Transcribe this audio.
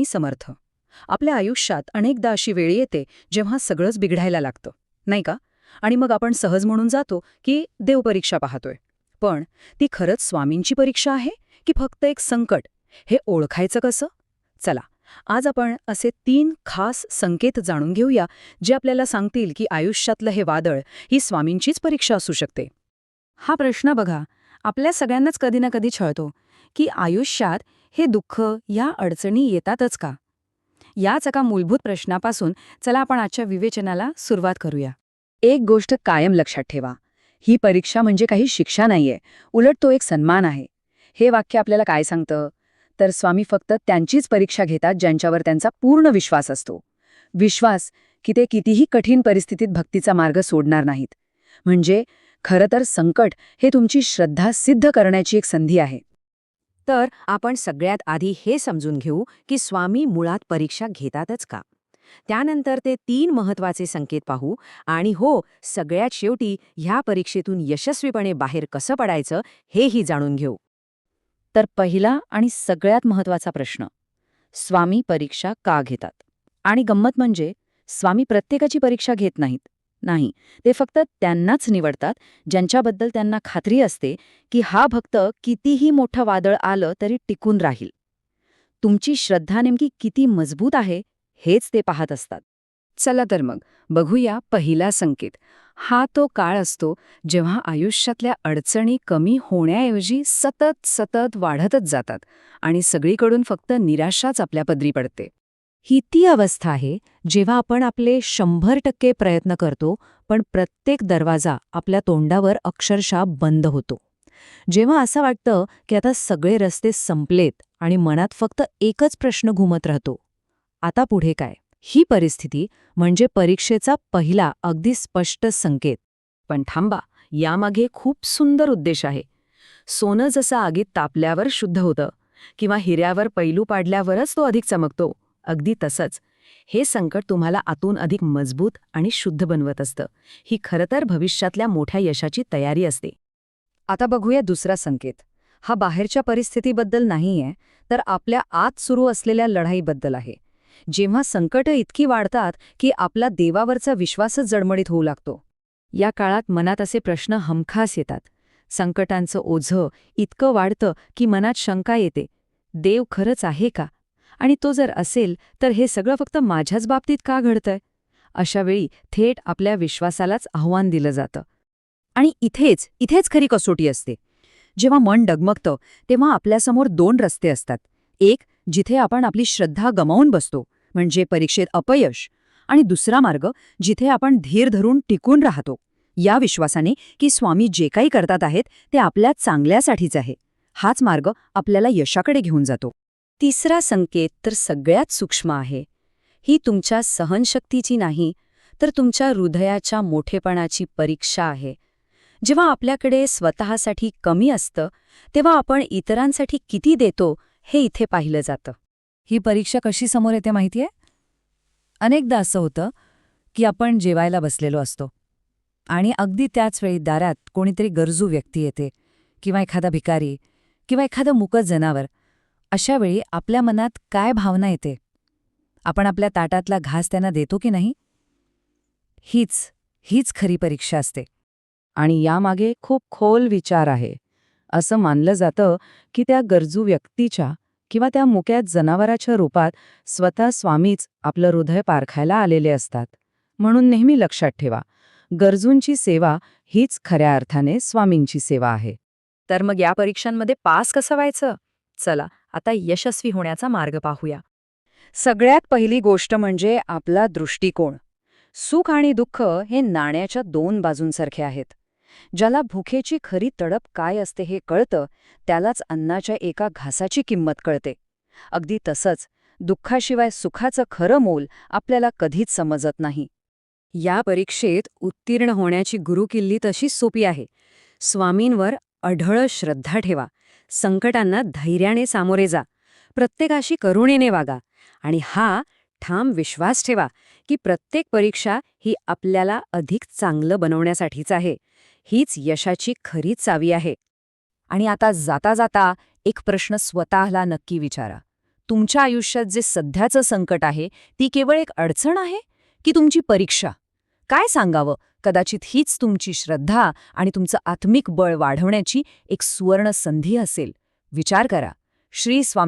समर्थ. आपल्या आयुष्यात अनेकदा अशी वेळ येते जेव्हा सगळंच बिघडायला लागतं, नाही का? आणि मग आपण सहज म्हणून जातो की देवपरीक्षा पाहतोय. पण ती खरंच स्वामींची परीक्षा आहे की फक्त एक संकट? हे ओळखायचं कसं? चला, आज आपण असे 3 खास संकेत जाणून घेऊया जे आपल्याला सांगतील की आयुष्यातलं हे वादळ ही स्वामींचीच परीक्षा असू शकते. हा प्रश्न बघा, आपल्या सगळ्यांनाच कधी ना कधी छळतो की आयुष्यात हे दुःख, या अडचणी येतातच का? याच एका मूलभूत प्रश्नापासून चला आपण आजच्या विवेचनाला सुरुवात करूया. एक गोष्ट कायम लक्षात ठेवा, ही परीक्षा म्हणजे काही शिक्षा नाहीये, उलट तो एक सन्मान आहे. हे वाक्य आपल्याला काय सांगतं? तर स्वामी फक्त त्यांचीच परीक्षा घेतात ज्यांच्यावर त्यांचा पूर्ण विश्वास असतो. विश्वास की ते कितीही कठीण परिस्थितीत भक्तीचा मार्ग सोडणार नाहीत. म्हणजे खरं तर संकट हे तुमची श्रद्धा सिद्ध करण्याची एक संधी आहे. तर आपण सगळ्यात आधी हे समजून घेऊ की स्वामी मुळात परीक्षा घेतातच का? त्यानंतर ते 3 महत्वाचे संकेत पाहू आणि हो, सगळ्यात शेवटी ह्या परीक्षेतून यशस्वीपणे बाहेर कसं पडायचं हेही जाणून घेऊ. तर पहिला आणि सगळ्यात महत्वाचा प्रश्न, स्वामी परीक्षा का घेतात? आणि गंमत म्हणजे स्वामी प्रत्येकाची परीक्षा घेत नाहीत. नाही, ते फक्त त्यांनाच निवडतात ज्यांच्याबद्दल त्यांना खात्री असते की हा भक्त कितीही मोठं वादळ आलं तरी टिकून राहील. तुमची श्रद्धा नेमकी किती मजबूत आहे हेच ते पाहत असतात. चला तर मग बघूया पहिला संकेत. हा तो काळ असतो जेव्हा आयुष्यातल्या अडचणी कमी होण्याऐवजी सतत सतत वाढतच जातात आणि सगळीकडून फक्त निराशाच आपल्या पदरी पडते. ही ती अवस्था आहे जेव्हा आपण आपले 100% प्रयत्न करतो, पण प्रत्येक दरवाजा आपल्या तोंडावर अक्षरशः बंद होतो. जेव्हा असं वाटतं की आता सगळे रस्ते संपलेत आणि मनात फक्त एकच प्रश्न घुमत राहतो, आता पुढे काय? ही परिस्थिती म्हणजे परीक्षेचा पहिला अगदी स्पष्ट संकेत. पण थांबा, यामागे खूप सुंदर उद्देश आहे. सोनं जसं आगीत तापल्यावर शुद्ध होतं किंवा हिऱ्यावर पैलू पाडल्यावरच तो अधिक चमकतो, अगदी तसंच हे संकट तुम्हाला आतून अधिक मजबूत आणि शुद्ध बनवत असतं. ही खरं तर भविष्यातल्या मोठ्या यशाची तयारी असते. आता बघूया दुसरा संकेत. हा बाहेरच्या परिस्थितीबद्दल नाहीये, तर आपल्या आत सुरू असलेल्या लढाईबद्दल आहे. जेव्हा संकटं इतकी वाढतात की आपला देवावरचा विश्वासच जडमडीत होऊ लागतो. या काळात मनात असे प्रश्न हमखास येतात. संकटांचं ओझं इतकं वाढतं की मनात शंका येते, देव खरंच आहे का? आणि तो जर असेल तर हे सगळं फक्त माझ्याच बाबतीत का घडतंय? अशा वेळी थेट आपल्या विश्वासालाच आव्हान दिलं जातं. आणि इथेच खरी कसोटी असते. जेव्हा मन डगमगतं तेव्हा आपल्यासमोर 2 रस्ते असतात. एक जिथे आपण आपली श्रद्धा गमावून बसतो, म्हणजे परीक्षेत अपयश, आणि दुसरा मार्ग जिथे आपण धीर धरून टिकून राहतो, या विश्वासाने की स्वामी जे काही करतात आहेत ते आपल्या चांगल्यासाठीच आहे. हाच मार्ग आपल्याला यशाकडे घेऊन जातो. तिसरा संकेत तर सगळ्यात सूक्ष्म आहे. ही तुमच्या सहनशक्तीची नाही, तर तुमच्या हृदयाच्या मोठेपणाची परीक्षा आहे. जेव्हा आपल्याकडे स्वतःसाठी कमी असतं, तेव्हा आपण इतरांसाठी किती देतो हे इथे पाहिलं जातं. ही परीक्षा कशी समोर येते माहितीये? अनेकदा असं होतं की आपण जेवायला बसलेलो असतो आणि अगदी त्याच वेळी दारात कोणीतरी गरजू व्यक्ती येते, किंवा एखादा भिकारी, किंवा एखादं मुकं जनावर. अशा वेळी आपल्या मनात काय भावना येते? आपण आपल्या ताटातला घास त्यांना देतो की नाही? हीच खरी परीक्षा असते. आणि यामागे खूप खोल विचार आहे. असं मानलं जातं की त्या गरजू व्यक्तीच्या किंवा त्या मुक्या जनावराच्या रूपात स्वतः स्वामीच आपलं हृदय पारखायला आलेले असतात. म्हणून नेहमी लक्षात ठेवा, गरजूंची सेवा हीच खऱ्या अर्थाने स्वामींची सेवा आहे. तर मग या परीक्षांमध्ये पास कसं व्हायचं? चला, आता यशस्वी होण्याचा मार्ग पाहूया. सगळ्यात पहिली गोष्ट म्हणजे आपला दृष्टिकोन. सुख आणि दुःख हे नाण्याच्या 2 बाजूंसारखे आहेत. ज्याला भुकेची खरी तडप काय असते हे कळतं, त्यालाच अन्नाच्या एका घासाची किंमत कळते. अगदी तसंच दुःखाशिवाय सुखाचं खरं मोल आपल्याला कधीच समजत नाही. या परीक्षेत उत्तीर्ण होण्याची गुरुकिल्ली तशी सोपी आहे. स्वामींवर अढळ श्रद्धा ठेवा, संकटांना धैर्याने सामोरे जा, प्रत्येकाशी करुणेने वागा, आणि ठाम विश्वास ठेवा की प्रत्येक परीक्षा ही आपल्याला अधिक चांगलं बनवण्यासाठीच आहे. हीच यशाची खरी चावी आहे. आणि आता जाता जाता एक प्रश्न स्वतःला नक्की विचारा. तुमच्या आयुष्यात जे सध्याचं संकट आहे ती केवळ एक अडचण आहे की तुमची परीक्षा? काय सांगावं? कदाचित हीच तुमची श्रद्धा आणि तुमचं आत्मिक बळ वाढवण्याची एक सुवर्ण संधी असेल. विचार करा. श्री स्वामी